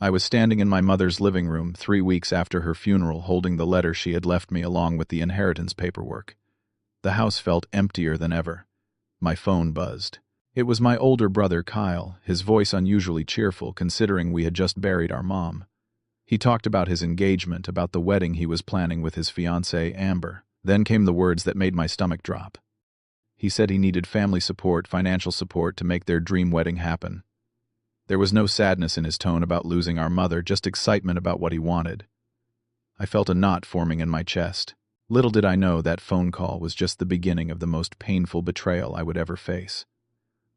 I was standing in my mother's living room 3 weeks after her funeral, holding the letter she had left me along with the inheritance paperwork. The house felt emptier than ever. My phone buzzed. It was my older brother Kyle, his voice unusually cheerful considering we had just buried our mom. He talked about his engagement, about the wedding he was planning with his fiancée, Amber. Then came the words that made my stomach drop. He said he needed family support, financial support to make their dream wedding happen. There was no sadness in his tone about losing our mother, just excitement about what he wanted. I felt a knot forming in my chest. Little did I know that phone call was just the beginning of the most painful betrayal I would ever face.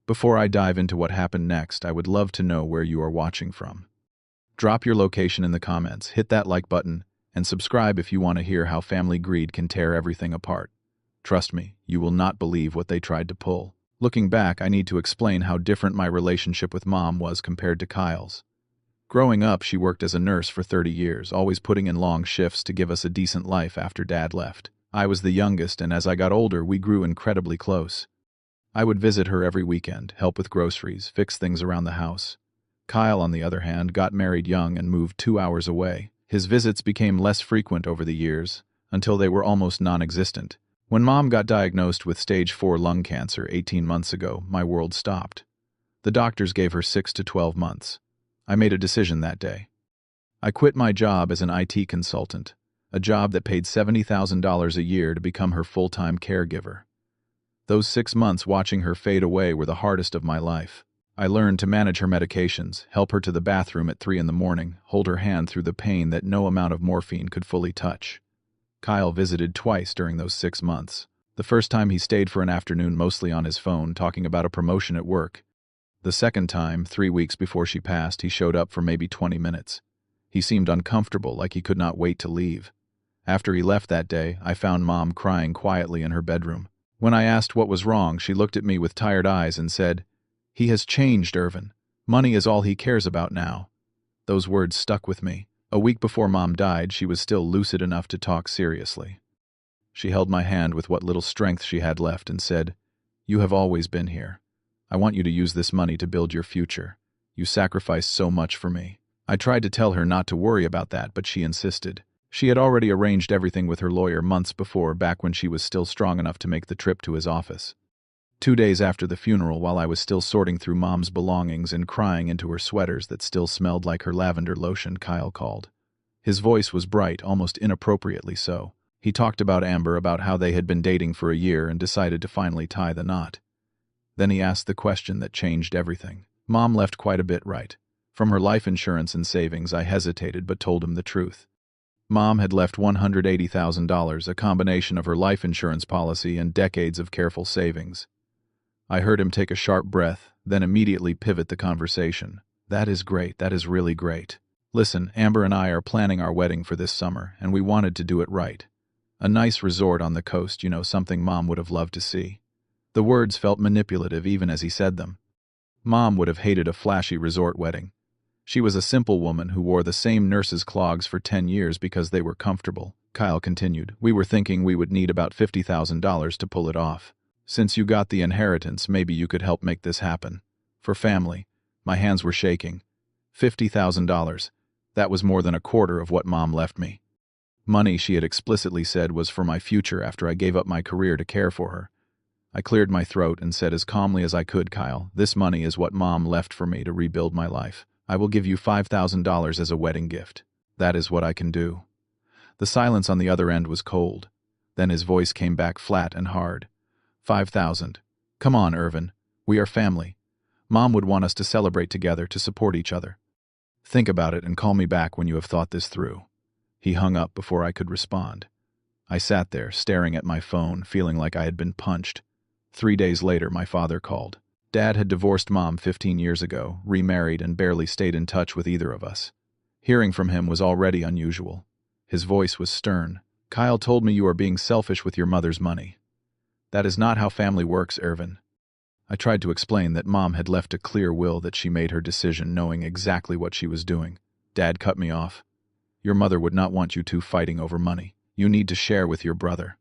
Before I dive into what happened next, I would love to know where you are watching from. Drop your location in the comments, hit that like button, and subscribe if you want to hear how family greed can tear everything apart. Trust me, you will not believe what they tried to pull. Looking back, I need to explain how different my relationship with Mom was compared to Kyle's. Growing up, she worked as a nurse for 30 years, always putting in long shifts to give us a decent life after Dad left. I was the youngest, and as I got older, we grew incredibly close. I would visit her every weekend, help with groceries, fix things around the house. Kyle, on the other hand, got married young and moved 2 hours away. His visits became less frequent over the years, until they were almost non-existent. When Mom got diagnosed with stage 4 lung cancer 18 months ago, my world stopped. The doctors gave her 6 to 12 months. I made a decision that day. I quit my job as an IT consultant, a job that paid $70,000 a year to become her full-time caregiver. Those 6 months watching her fade away were the hardest of my life. I learned to manage her medications, help her to the bathroom at 3 in the morning, hold her hand through the pain that no amount of morphine could fully touch. Kyle visited twice during those 6 months. The first time he stayed for an afternoon mostly on his phone, talking about a promotion at work. The second time, 3 weeks before she passed, he showed up for maybe 20 minutes. He seemed uncomfortable, like he could not wait to leave. After he left that day, I found Mom crying quietly in her bedroom. When I asked what was wrong, she looked at me with tired eyes and said, "He has changed, Irvin. Money is all he cares about now." Those words stuck with me. A week before Mom died, she was still lucid enough to talk seriously. She held my hand with what little strength she had left and said, "You have always been here. I want you to use this money to build your future. You sacrificed so much for me." I tried to tell her not to worry about that, but she insisted. She had already arranged everything with her lawyer months before, back when she was still strong enough to make the trip to his office. 2 days after the funeral, while I was still sorting through Mom's belongings and crying into her sweaters that still smelled like her lavender lotion, Kyle called. His voice was bright, almost inappropriately so. He talked about Amber, about how they had been dating for a year and decided to finally tie the knot. Then he asked the question that changed everything. Mom left quite a bit right. From her life insurance and savings, I hesitated but told him the truth. Mom had left $180,000, a combination of her life insurance policy and decades of careful savings. I heard him take a sharp breath, then immediately pivot the conversation. "That is great, that is really great. Listen, Amber and I are planning our wedding for this summer, and we wanted to do it right. A nice resort on the coast, something Mom would have loved to see." The words felt manipulative even as he said them. Mom would have hated a flashy resort wedding. She was a simple woman who wore the same nurse's clogs for 10 years because they were comfortable. Kyle continued, "We were thinking we would need about $50,000 to pull it off. Since you got the inheritance, maybe you could help make this happen. For family." My hands were shaking. $50,000. That was more than a quarter of what Mom left me. Money, she had explicitly said, was for my future after I gave up my career to care for her. I cleared my throat and said as calmly as I could, "Kyle, this money is what Mom left for me to rebuild my life. I will give you $5,000 as a wedding gift. That is what I can do." The silence on the other end was cold. Then his voice came back flat and hard. 5,000. Come on, Irvin. We are family. Mom would want us to celebrate together, to support each other. Think about it and call me back when you have thought this through." He hung up before I could respond. I sat there, staring at my phone, feeling like I had been punched. 3 days later, my father called. Dad had divorced Mom 15 years ago, remarried, and barely stayed in touch with either of us. Hearing from him was already unusual. His voice was stern. "Kyle told me you are being selfish with your mother's money. That is not how family works, Irvin." I tried to explain that Mom had left a clear will, that she made her decision knowing exactly what she was doing. Dad cut me off. "Your mother would not want you two fighting over money. You need to share with your brother.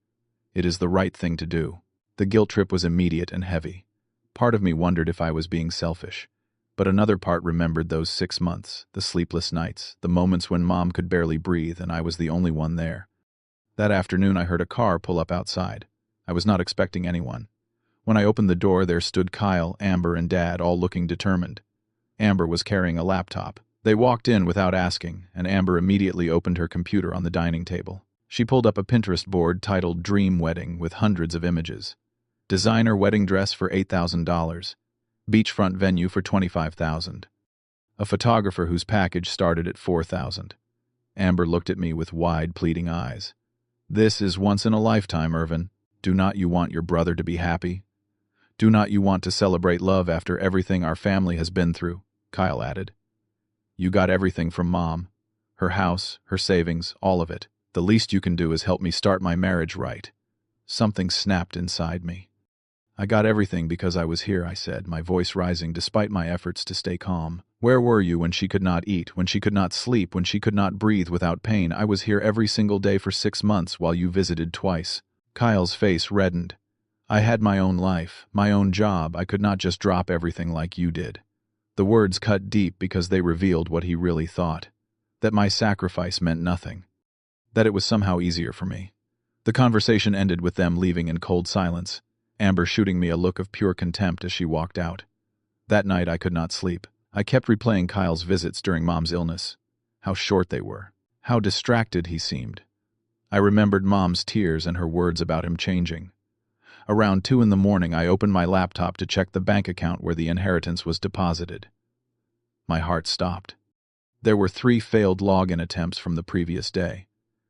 It is the right thing to do." The guilt trip was immediate and heavy. Part of me wondered if I was being selfish. But another part remembered those 6 months, the sleepless nights, the moments when Mom could barely breathe and I was the only one there. That afternoon I heard a car pull up outside. I was not expecting anyone. When I opened the door, there stood Kyle, Amber, and Dad, all looking determined. Amber was carrying a laptop. They walked in without asking, and Amber immediately opened her computer on the dining table. She pulled up a Pinterest board titled Dream Wedding with hundreds of images. Designer wedding dress for $8,000. Beachfront venue for $25,000. A photographer whose package started at $4,000. Amber looked at me with wide, pleading eyes. This is once in a lifetime, Irvin. Do not you want your brother to be happy? Do not you want to celebrate love after everything our family has been through? Kyle added. You got everything from Mom. Her house, her savings, all of it. The least you can do is help me start my marriage right. Something snapped inside me. I got everything because I was here, I said, my voice rising despite my efforts to stay calm. Where were you when she could not eat, when she could not sleep, when she could not breathe without pain? I was here every single day for 6 months while you visited twice. Kyle's face reddened. I had my own life, my own job. I could not just drop everything like you did. The words cut deep because they revealed what he really thought. That my sacrifice meant nothing. That it was somehow easier for me. The conversation ended with them leaving in cold silence, Amber shooting me a look of pure contempt as she walked out. That night I could not sleep. I kept replaying Kyle's visits during Mom's illness. How short they were. How distracted he seemed. I remembered Mom's tears and her words about him changing. Around 2 in the morning, I opened my laptop to check the bank account where the inheritance was deposited. My heart stopped. There were 3 failed login attempts from the previous day.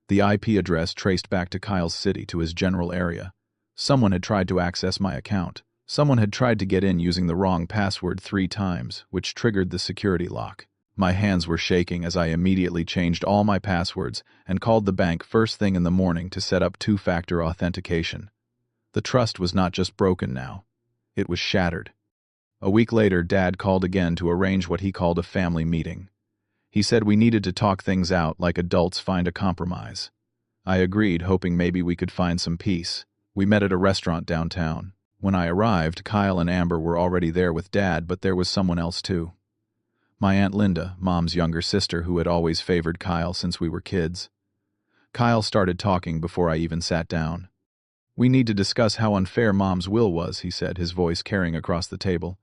The IP address traced back to Kyle's city, to his general area. Someone had tried to access my account. Someone had tried to get in using the wrong password 3 times, which triggered the security lock. My hands were shaking as I immediately changed all my passwords and called the bank first thing in the morning to set up 2-factor authentication. The trust was not just broken now. It was shattered. A week later, Dad called again to arrange what he called a family meeting. He said we needed to talk things out like adults find a compromise. I agreed, hoping maybe we could find some peace. We met at a restaurant downtown. When I arrived, Kyle and Amber were already there with Dad, but there was someone else too. My Aunt Linda, Mom's younger sister, who had always favored Kyle since we were kids. Kyle started talking before I even sat down. We need to discuss how unfair Mom's will was, he said, his voice carrying across the table.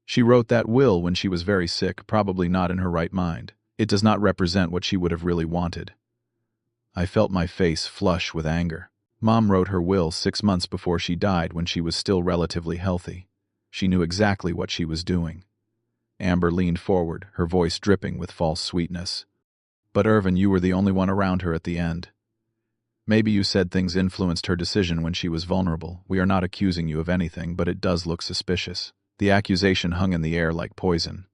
She wrote that will when she was very sick, probably not in her right mind. It does not represent what she would have really wanted. I felt my face flush with anger. Mom wrote her will 6 months before she died, when she was still relatively healthy. She knew exactly what she was doing. Amber leaned forward, her voice dripping with false sweetness. But Irvin, you were the only one around her at the end. Maybe you said things influenced her decision when she was vulnerable. We are not accusing you of anything, but it does look suspicious. The accusation hung in the air like poison.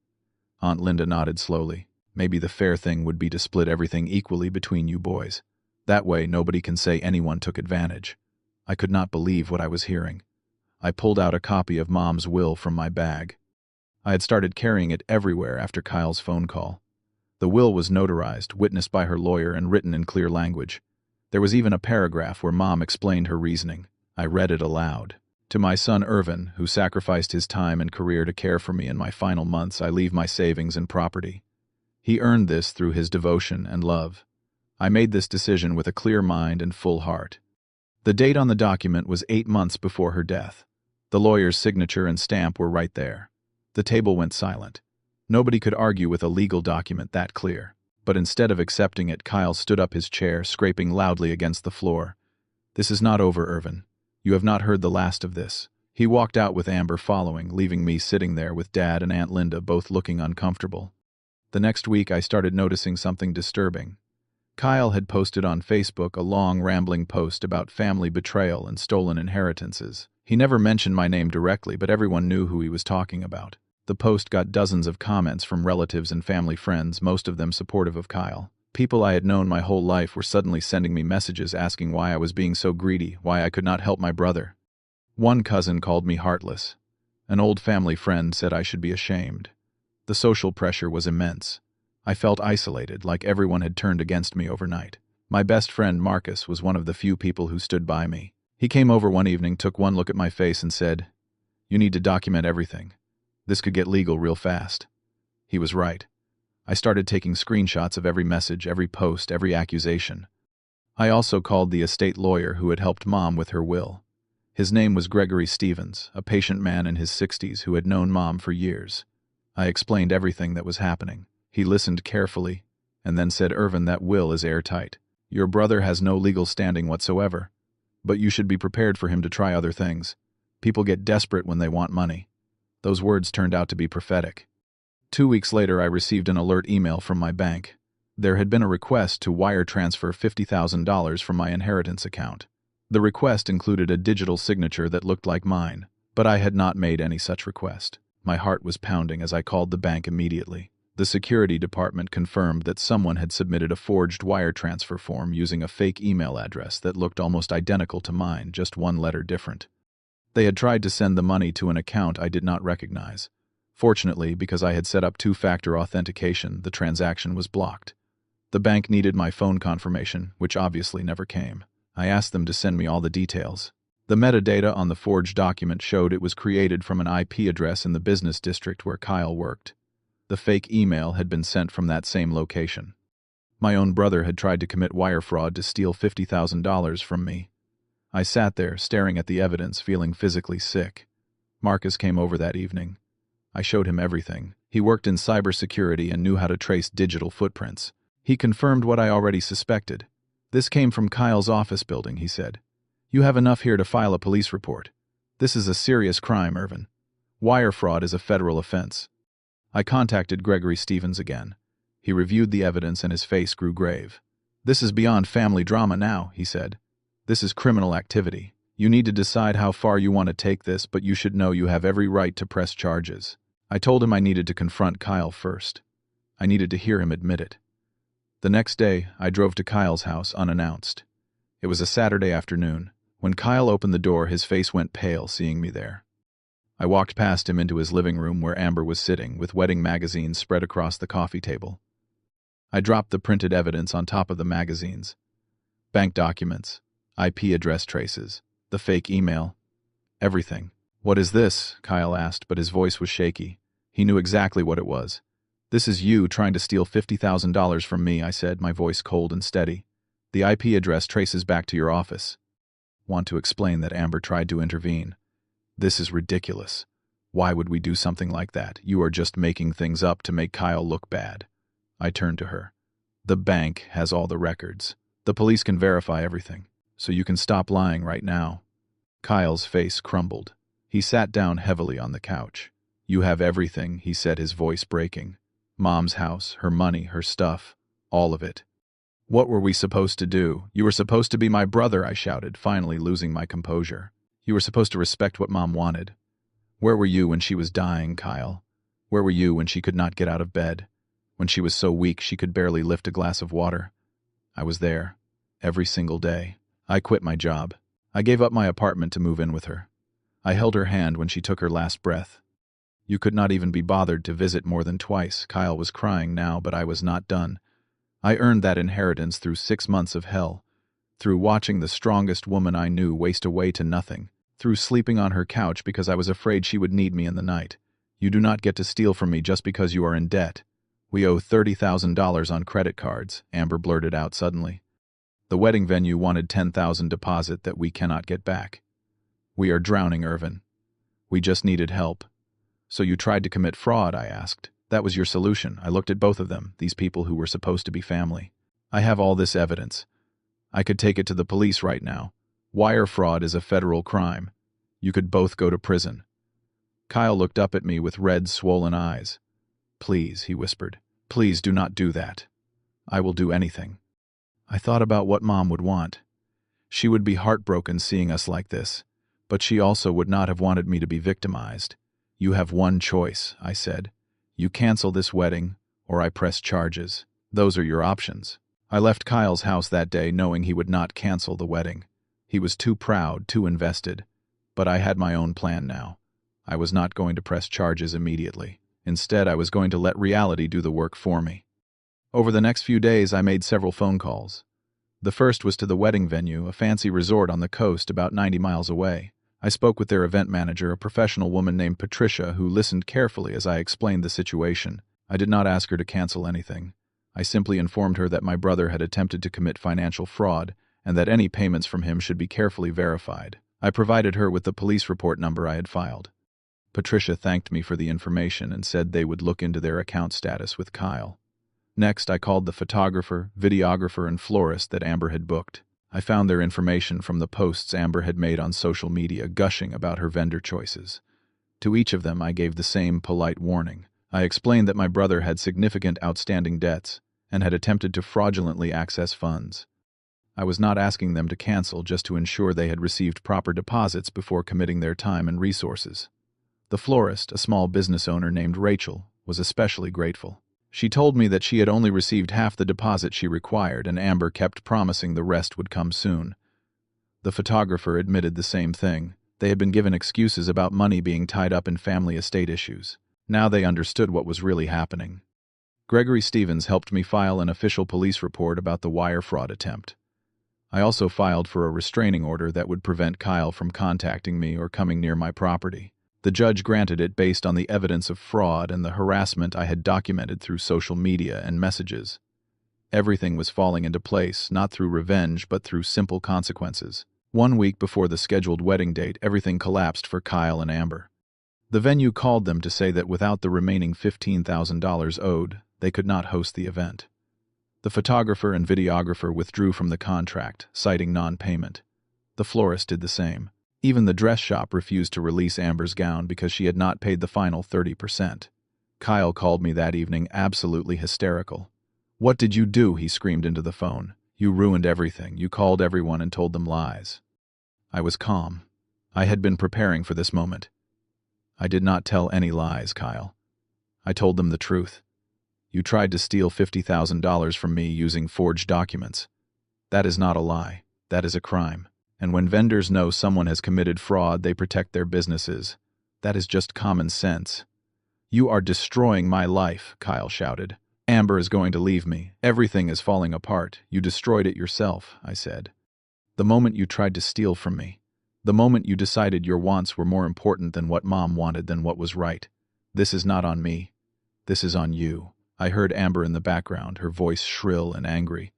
Aunt Linda nodded slowly. Maybe the fair thing would be to split everything equally between you boys. That way, nobody can say anyone took advantage. I could not believe what I was hearing. I pulled out a copy of Mom's will from my bag. I had started carrying it everywhere after Kyle's phone call. The will was notarized, witnessed by her lawyer, and written in clear language. There was even a paragraph where Mom explained her reasoning. I read it aloud. To my son Irvin, who sacrificed his time and career to care for me in my final months, I leave my savings and property. He earned this through his devotion and love. I made this decision with a clear mind and full heart. The date on the document was 8 months before her death. The lawyer's signature and stamp were right there. The table went silent. Nobody could argue with a legal document that clear. But instead of accepting it, Kyle stood up his chair, scraping loudly against the floor. This is not over, Irvin. You have not heard the last of this. He walked out with Amber following, leaving me sitting there with Dad and Aunt Linda, both looking uncomfortable. The next week, I started noticing something disturbing. Kyle had posted on Facebook a long, rambling post about family betrayal and stolen inheritances. He never mentioned my name directly, but everyone knew who he was talking about. The post got dozens of comments from relatives and family friends, most of them supportive of Kyle. People I had known my whole life were suddenly sending me messages asking why I was being so greedy, why I could not help my brother. One cousin called me heartless. An old family friend said I should be ashamed. The social pressure was immense. I felt isolated, like everyone had turned against me overnight. My best friend, Marcus, was one of the few people who stood by me. He came over one evening, took one look at my face and said, "You need to document everything. This could get legal real fast." He was right. I started taking screenshots of every message, every post, every accusation. I also called the estate lawyer who had helped Mom with her will. His name was Gregory Stevens, a patient man in his 60s who had known Mom for years. I explained everything that was happening. He listened carefully, and then said, "Irvin, that will is airtight. Your brother has no legal standing whatsoever. But you should be prepared for him to try other things. People get desperate when they want money." Those words turned out to be prophetic. 2 weeks later, I received an alert email from my bank. There had been a request to wire transfer $50,000 from my inheritance account. The request included a digital signature that looked like mine, but I had not made any such request. My heart was pounding as I called the bank immediately. The security department confirmed that someone had submitted a forged wire transfer form using a fake email address that looked almost identical to mine, just one letter different. They had tried to send the money to an account I did not recognize. Fortunately, because I had set up two-factor authentication, the transaction was blocked. The bank needed my phone confirmation, which obviously never came. I asked them to send me all the details. The metadata on the forged document showed it was created from an IP address in the business district where Kyle worked. The fake email had been sent from that same location. My own brother had tried to commit wire fraud to steal $50,000 from me. I sat there, staring at the evidence, feeling physically sick. Marcus came over that evening. I showed him everything. He worked in cybersecurity and knew how to trace digital footprints. He confirmed what I already suspected. "This came from Kyle's office building," he said. "You have enough here to file a police report. This is a serious crime, Irvin. Wire fraud is a federal offense." I contacted Gregory Stevens again. He reviewed the evidence and his face grew grave. "This is beyond family drama now," he said. "This is criminal activity. You need to decide how far you want to take this, but you should know you have every right to press charges." I told him I needed to confront Kyle first. I needed to hear him admit it. The next day, I drove to Kyle's house unannounced. It was a Saturday afternoon. When Kyle opened the door, his face went pale seeing me there. I walked past him into his living room where Amber was sitting, with wedding magazines spread across the coffee table. I dropped the printed evidence on top of the magazines. Bank documents, IP address traces, the fake email, everything. "What is this?" Kyle asked, but his voice was shaky. He knew exactly what it was. "This is you trying to steal $50,000 from me," I said, my voice cold and steady. "The IP address traces back to your office." Want to explain that Amber tried to intervene. "This is ridiculous. Why would we do something like that? You are just making things up to make Kyle look bad." I turned to her. "The bank has all the records. The police can verify everything. So you can stop lying right now." Kyle's face crumbled. He sat down heavily on the couch. "You have everything," he said, his voice breaking. "Mom's house, her money, her stuff, all of it." "What were we supposed to do? You were supposed to be my brother," I shouted, finally losing my composure. "You were supposed to respect what Mom wanted. Where were you when she was dying, Kyle? Where were you when she could not get out of bed? When she was so weak she could barely lift a glass of water? I was there, every single day. I quit my job. I gave up my apartment to move in with her. I held her hand when she took her last breath. You could not even be bothered to visit more than twice." Kyle was crying now, but I was not done. "I earned that inheritance through 6 months of hell, through watching the strongest woman I knew waste away to nothing, through sleeping on her couch because I was afraid she would need me in the night. You do not get to steal from me just because you are in debt. We owe $30,000 on credit cards," Amber blurted out suddenly. "The wedding venue wanted $10,000 deposit that we cannot get back. We are drowning, Irvin. We just needed help." "So you tried to commit fraud?" I asked. "That was your solution?" I looked at both of them, these people who were supposed to be family. "I have all this evidence. I could take it to the police right now. Wire fraud is a federal crime. You could both go to prison." Kyle looked up at me with red, swollen eyes. "Please," he whispered. "Please do not do that. I will do anything." I thought about what Mom would want. She would be heartbroken seeing us like this, but she also would not have wanted me to be victimized. "You have one choice," I said. "You cancel this wedding, or I press charges. Those are your options." I left Kyle's house that day knowing he would not cancel the wedding. He was too proud, too invested. But I had my own plan now. I was not going to press charges immediately. Instead, I was going to let reality do the work for me. Over the next few days, I made several phone calls. The first was to the wedding venue, a fancy resort on the coast about 90 miles away. I spoke with their event manager, a professional woman named Patricia, who listened carefully as I explained the situation. I did not ask her to cancel anything. I simply informed her that my brother had attempted to commit financial fraud and that any payments from him should be carefully verified. I provided her with the police report number I had filed. Patricia thanked me for the information and said they would look into their account status with Kyle. Next, I called the photographer, videographer, and florist that Amber had booked. I found their information from the posts Amber had made on social media gushing about her vendor choices. To each of them, I gave the same polite warning. I explained that my brother had significant outstanding debts and had attempted to fraudulently access funds. I was not asking them to cancel just to ensure they had received proper deposits before committing their time and resources. The florist, a small business owner named Rachel, was especially grateful. She told me that she had only received half the deposit she required, and Amber kept promising the rest would come soon. The photographer admitted the same thing. They had been given excuses about money being tied up in family estate issues. Now they understood what was really happening. Gregory Stevens helped me file an official police report about the wire fraud attempt. I also filed for a restraining order that would prevent Kyle from contacting me or coming near my property. The judge granted it based on the evidence of fraud and the harassment I had documented through social media and messages. Everything was falling into place, not through revenge, but through simple consequences. 1 week before the scheduled wedding date, everything collapsed for Kyle and Amber. The venue called them to say that without the remaining $15,000 owed, they could not host the event. The photographer and videographer withdrew from the contract, citing non-payment. The florist did the same. Even the dress shop refused to release Amber's gown because she had not paid the final 30%. Kyle called me that evening absolutely hysterical. "What did you do?" he screamed into the phone. "You ruined everything. You called everyone and told them lies." I was calm. I had been preparing for this moment. "I did not tell any lies, Kyle. I told them the truth. You tried to steal $50,000 from me using forged documents. That is not a lie. That is a crime. And when vendors know someone has committed fraud, they protect their businesses. That is just common sense." "You are destroying my life," Kyle shouted. "Amber is going to leave me. Everything is falling apart. You destroyed it yourself," I said. "The moment you tried to steal from me. The moment you decided your wants were more important than what Mom wanted, than what was right. This is not on me. This is on you." I heard Amber in the background, her voice shrill and angry.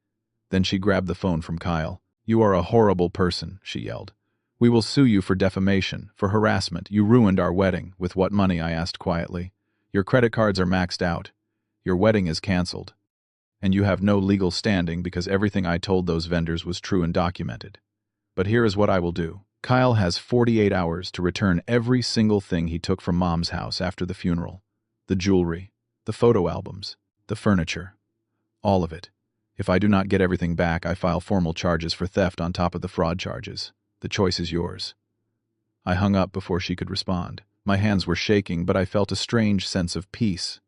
Then she grabbed the phone from Kyle. "You are a horrible person," she yelled. "We will sue you for defamation, for harassment. You ruined our wedding." "With what money?" I asked quietly. "Your credit cards are maxed out. Your wedding is canceled. And you have no legal standing because everything I told those vendors was true and documented. But here is what I will do. Kyle has 48 hours to return every single thing he took from Mom's house after the funeral. The jewelry, the photo albums, the furniture. All of it. If I do not get everything back, I file formal charges for theft on top of the fraud charges. The choice is yours." I hung up before she could respond. My hands were shaking, but I felt a strange sense of peace.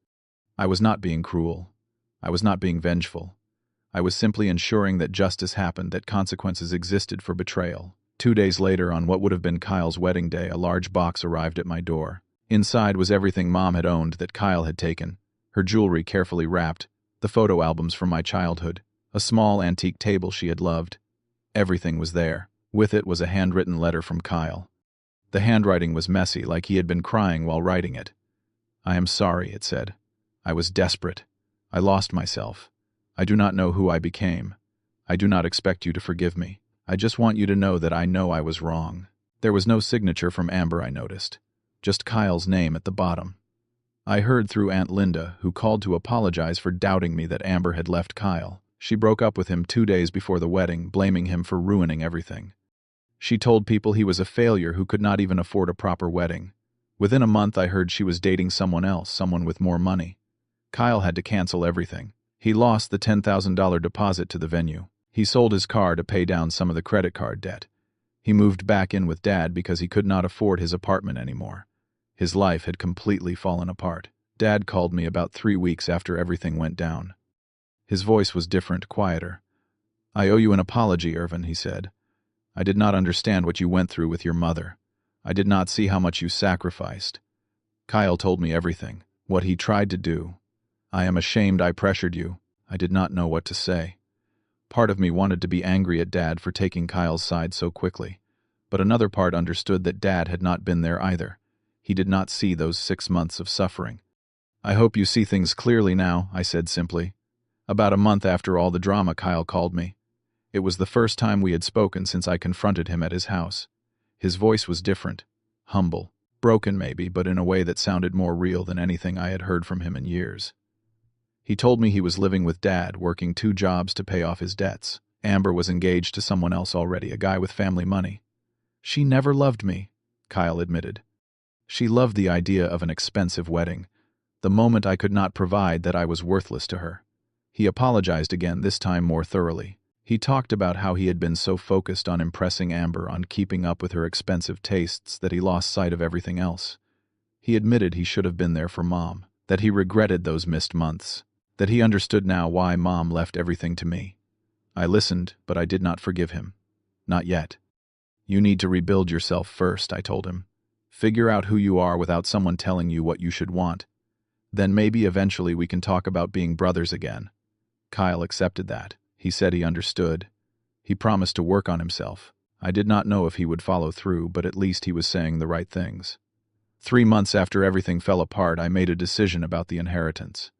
I was not being cruel. I was not being vengeful. I was simply ensuring that justice happened, that consequences existed for betrayal. 2 days later, on what would have been Kyle's wedding day, a large box arrived at my door. Inside was everything Mom had owned that Kyle had taken. Her jewelry carefully wrapped, the photo albums from my childhood, a small antique table she had loved. Everything was there. With it was a handwritten letter from Kyle. The handwriting was messy, like he had been crying while writing it. "I am sorry," it said. "I was desperate. I lost myself. I do not know who I became. I do not expect you to forgive me. I just want you to know that I know I was wrong." There was no signature from Amber, I noticed. Just Kyle's name at the bottom. I heard through Aunt Linda, who called to apologize for doubting me that Amber had left Kyle. She broke up with him 2 days before the wedding, blaming him for ruining everything. She told people he was a failure who could not even afford a proper wedding. Within a month, I heard she was dating someone else, someone with more money. Kyle had to cancel everything. He lost the $10,000 deposit to the venue. He sold his car to pay down some of the credit card debt. He moved back in with Dad because he could not afford his apartment anymore. His life had completely fallen apart. Dad called me about 3 weeks after everything went down. His voice was different, quieter. "I owe you an apology, Irvin," he said. "I did not understand what you went through with your mother. I did not see how much you sacrificed. Kyle told me everything, what he tried to do. I am ashamed I pressured you. I did not know what to say." Part of me wanted to be angry at Dad for taking Kyle's side so quickly, but another part understood that Dad had not been there either. He did not see those 6 months of suffering. "I hope you see things clearly now," I said simply. About a month after all the drama, Kyle called me. It was the first time we had spoken since I confronted him at his house. His voice was different, humble, broken maybe, but in a way that sounded more real than anything I had heard from him in years. He told me he was living with Dad, working 2 jobs to pay off his debts. Amber was engaged to someone else already, a guy with family money. "She never loved me," Kyle admitted. "She loved the idea of an expensive wedding, the moment I could not provide that I was worthless to her." He apologized again, this time more thoroughly. He talked about how he had been so focused on impressing Amber, on keeping up with her expensive tastes, that he lost sight of everything else. He admitted he should have been there for Mom, that he regretted those missed months, that he understood now why Mom left everything to me. I listened, but I did not forgive him. Not yet. "You need to rebuild yourself first," I told him. "Figure out who you are without someone telling you what you should want. Then maybe eventually we can talk about being brothers again." Kyle accepted that. He said he understood. He promised to work on himself. I did not know if he would follow through, but at least he was saying the right things. 3 months after everything fell apart, I made a decision about the inheritance.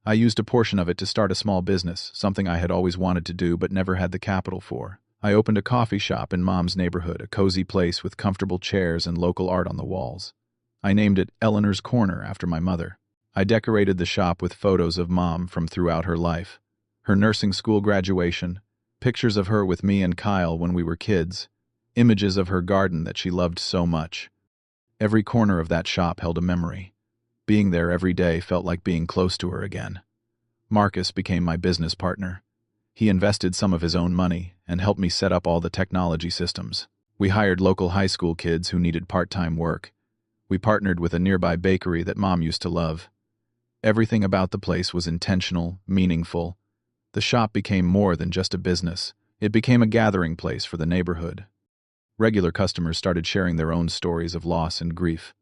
I used a portion of it to start a small business, something I had always wanted to do but never had the capital for. I opened a coffee shop in Mom's neighborhood, a cozy place with comfortable chairs and local art on the walls. I named it Eleanor's Corner after my mother. I decorated the shop with photos of Mom from throughout her life. Her nursing school graduation, pictures of her with me and Kyle when we were kids, images of her garden that she loved so much. Every corner of that shop held a memory. Being there every day felt like being close to her again. Marcus became my business partner. He invested some of his own money and helped me set up all the technology systems. We hired local high school kids who needed part-time work. We partnered with a nearby bakery that Mom used to love. Everything about the place was intentional, meaningful. The shop became more than just a business. It became a gathering place for the neighborhood. Regular customers started sharing their own stories of loss and grief.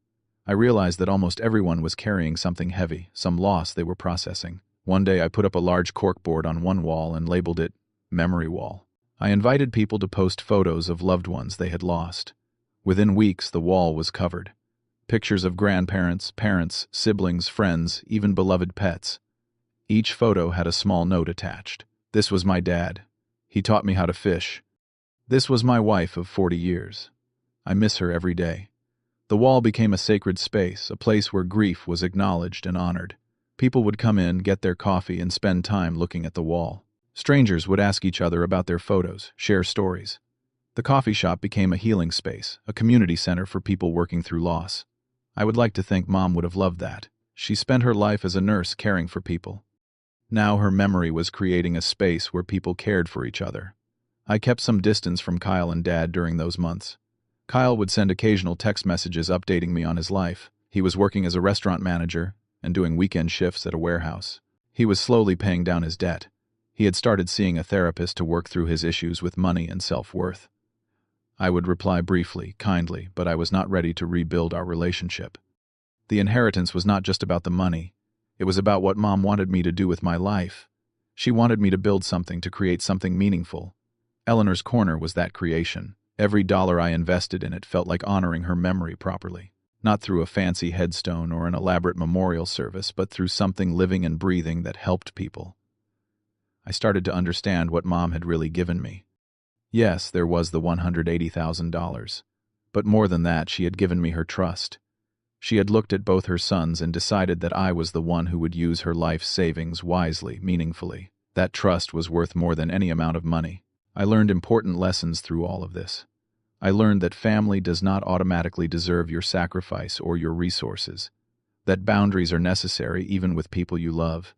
I realized that almost everyone was carrying something heavy, some loss they were processing. One day I put up a large corkboard on one wall and labeled it Memory Wall. I invited people to post photos of loved ones they had lost. Within weeks, the wall was covered. Pictures of grandparents, parents, siblings, friends, even beloved pets. Each photo had a small note attached. "This was my dad. He taught me how to fish. This was my wife of 40 years. I miss her every day." The wall became a sacred space, a place where grief was acknowledged and honored. People would come in, get their coffee, and spend time looking at the wall. Strangers would ask each other about their photos, share stories. The coffee shop became a healing space, a community center for people working through loss. I would like to think Mom would have loved that. She spent her life as a nurse caring for people. Now her memory was creating a space where people cared for each other. I kept some distance from Kyle and Dad during those months. Kyle would send occasional text messages updating me on his life. He was working as a restaurant manager and doing weekend shifts at a warehouse. He was slowly paying down his debt. He had started seeing a therapist to work through his issues with money and self-worth. I would reply briefly, kindly, but I was not ready to rebuild our relationship. The inheritance was not just about the money. It was about what Mom wanted me to do with my life. She wanted me to build something, to create something meaningful. Eleanor's Corner was that creation. Every dollar I invested in it felt like honoring her memory properly. Not through a fancy headstone or an elaborate memorial service, but through something living and breathing that helped people. I started to understand what Mom had really given me. Yes, there was the $180,000. But more than that, she had given me her trust. She had looked at both her sons and decided that I was the one who would use her life savings wisely, meaningfully. That trust was worth more than any amount of money. I learned important lessons through all of this. I learned that family does not automatically deserve your sacrifice or your resources. That boundaries are necessary even with people you love.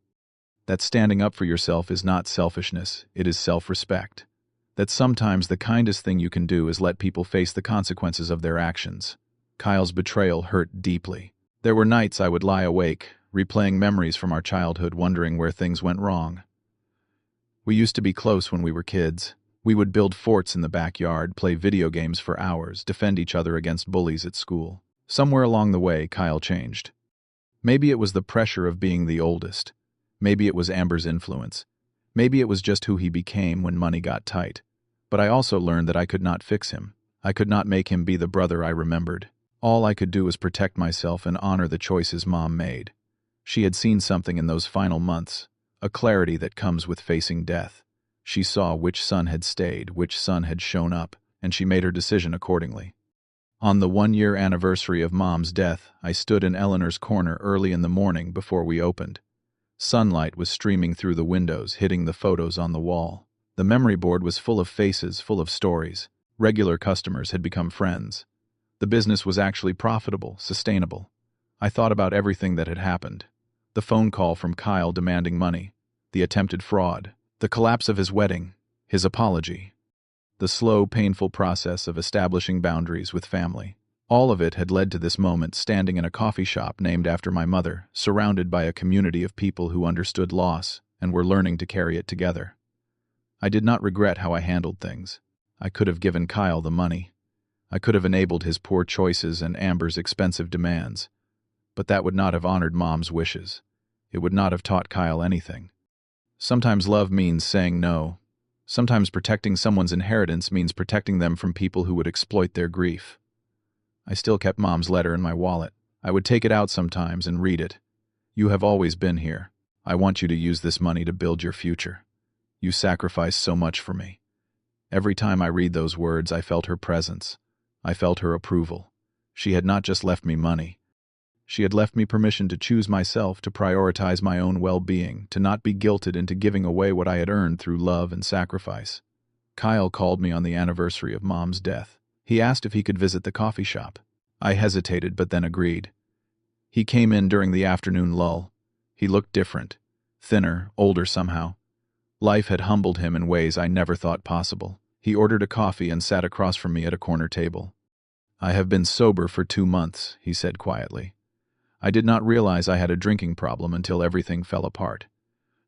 That standing up for yourself is not selfishness, it is self-respect. That sometimes the kindest thing you can do is let people face the consequences of their actions. Kyle's betrayal hurt deeply. There were nights I would lie awake, replaying memories from our childhood, wondering where things went wrong. We used to be close when we were kids. We would build forts in the backyard, play video games for hours, defend each other against bullies at school. Somewhere along the way, Kyle changed. Maybe it was the pressure of being the oldest. Maybe it was Amber's influence. Maybe it was just who he became when money got tight. But I also learned that I could not fix him. I could not make him be the brother I remembered. All I could do was protect myself and honor the choices Mom made. She had seen something in those final months, a clarity that comes with facing death. She saw which son had stayed, which son had shown up, and she made her decision accordingly. On the 1-year anniversary of Mom's death, I stood in Eleanor's corner early in the morning before we opened. Sunlight was streaming through the windows, hitting the photos on the wall. The memory board was full of faces, full of stories. Regular customers had become friends. The business was actually profitable, sustainable. I thought about everything that had happened. The phone call from Kyle demanding money, the attempted fraud, the collapse of his wedding, his apology, the slow, painful process of establishing boundaries with family. All of it had led to this moment, standing in a coffee shop named after my mother, surrounded by a community of people who understood loss and were learning to carry it together. I did not regret how I handled things. I could have given Kyle the money. I could have enabled his poor choices and Amber's expensive demands. But that would not have honored Mom's wishes. It would not have taught Kyle anything. Sometimes love means saying no. Sometimes protecting someone's inheritance means protecting them from people who would exploit their grief. I still kept Mom's letter in my wallet. I would take it out sometimes and read it. "You have always been here. I want you to use this money to build your future. You sacrificed so much for me." Every time I read those words, I felt her presence. I felt her approval. She had not just left me money. She had left me permission to choose myself, to prioritize my own well-being, to not be guilted into giving away what I had earned through love and sacrifice. Kyle called me on the anniversary of Mom's death. He asked if he could visit the coffee shop. I hesitated, but then agreed. He came in during the afternoon lull. He looked different, thinner, older somehow. Life had humbled him in ways I never thought possible. He ordered a coffee and sat across from me at a corner table. "I have been sober for 2 months," he said quietly. I did not realize I had a drinking problem until everything fell apart.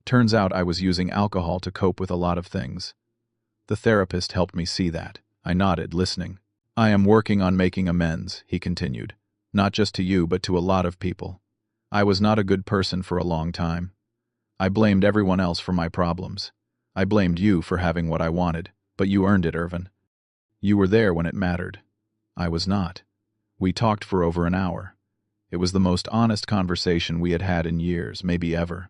Turns out I was using alcohol to cope with a lot of things. The therapist helped me see that. I nodded, listening. "I am working on making amends," he continued. "Not just to you, but to a lot of people. I was not a good person for a long time. I blamed everyone else for my problems. I blamed you for having what I wanted, but you earned it, Irvin. You were there when it mattered. I was not." We talked for over an hour. It was the most honest conversation we had had in years, maybe ever.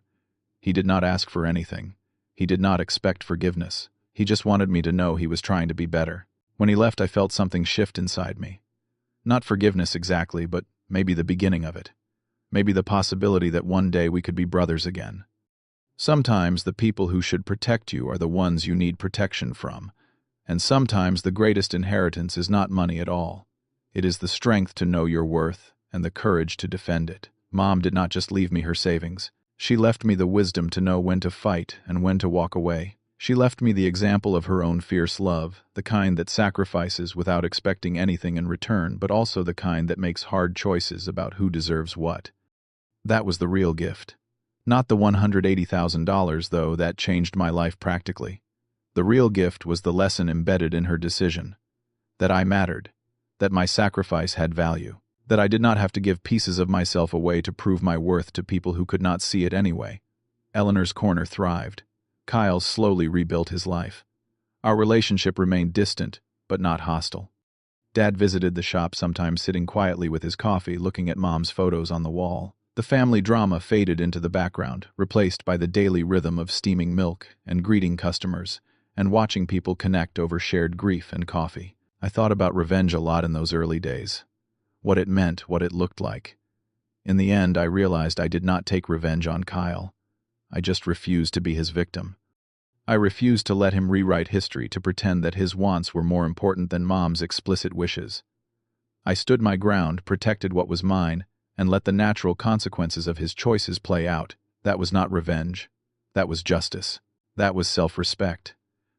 He did not ask for anything. He did not expect forgiveness. He just wanted me to know he was trying to be better. When he left, I felt something shift inside me. Not forgiveness exactly, but maybe the beginning of it. Maybe the possibility that one day we could be brothers again. Sometimes the people who should protect you are the ones you need protection from. And sometimes the greatest inheritance is not money at all. It is the strength to know your worth and the courage to defend it. Mom did not just leave me her savings. She left me the wisdom to know when to fight and when to walk away. She left me the example of her own fierce love, the kind that sacrifices without expecting anything in return, but also the kind that makes hard choices about who deserves what. That was the real gift. Not the $180,000, though, that changed my life practically. The real gift was the lesson embedded in her decision. That I mattered. That my sacrifice had value. That I did not have to give pieces of myself away to prove my worth to people who could not see it anyway. Eleanor's corner thrived. Kyle slowly rebuilt his life. Our relationship remained distant, but not hostile. Dad visited the shop, sometimes sitting quietly with his coffee, looking at Mom's photos on the wall. The family drama faded into the background, replaced by the daily rhythm of steaming milk and greeting customers, and watching people connect over shared grief and coffee. I thought about revenge a lot in those early days. What it meant, what it looked like. In the end, I realized I did not take revenge on Kyle. I just refused to be his victim. I refused to let him rewrite history, to pretend that his wants were more important than Mom's explicit wishes. I stood my ground, protected what was mine, and let the natural consequences of his choices play out. That was not revenge. That was justice. That was self-respect.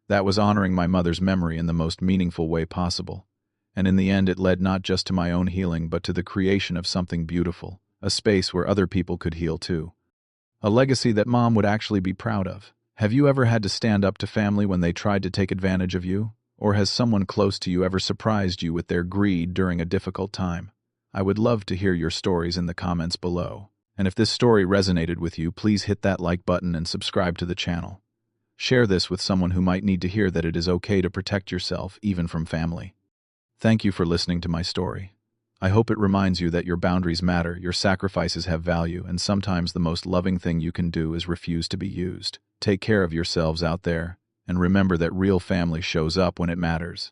That was honoring my mother's memory in the most meaningful way possible. And in the end, it led not just to my own healing, but to the creation of something beautiful, a space where other people could heal too. A legacy that Mom would actually be proud of. Have you ever had to stand up to family when they tried to take advantage of you? Or has someone close to you ever surprised you with their greed during a difficult time? I would love to hear your stories in the comments below. And if this story resonated with you, please hit that like button and subscribe to the channel. Share this with someone who might need to hear that it is okay to protect yourself, even from family. Thank you for listening to my story. I hope it reminds you that your boundaries matter, your sacrifices have value, and sometimes the most loving thing you can do is refuse to be used. Take care of yourselves out there, and remember that real family shows up when it matters.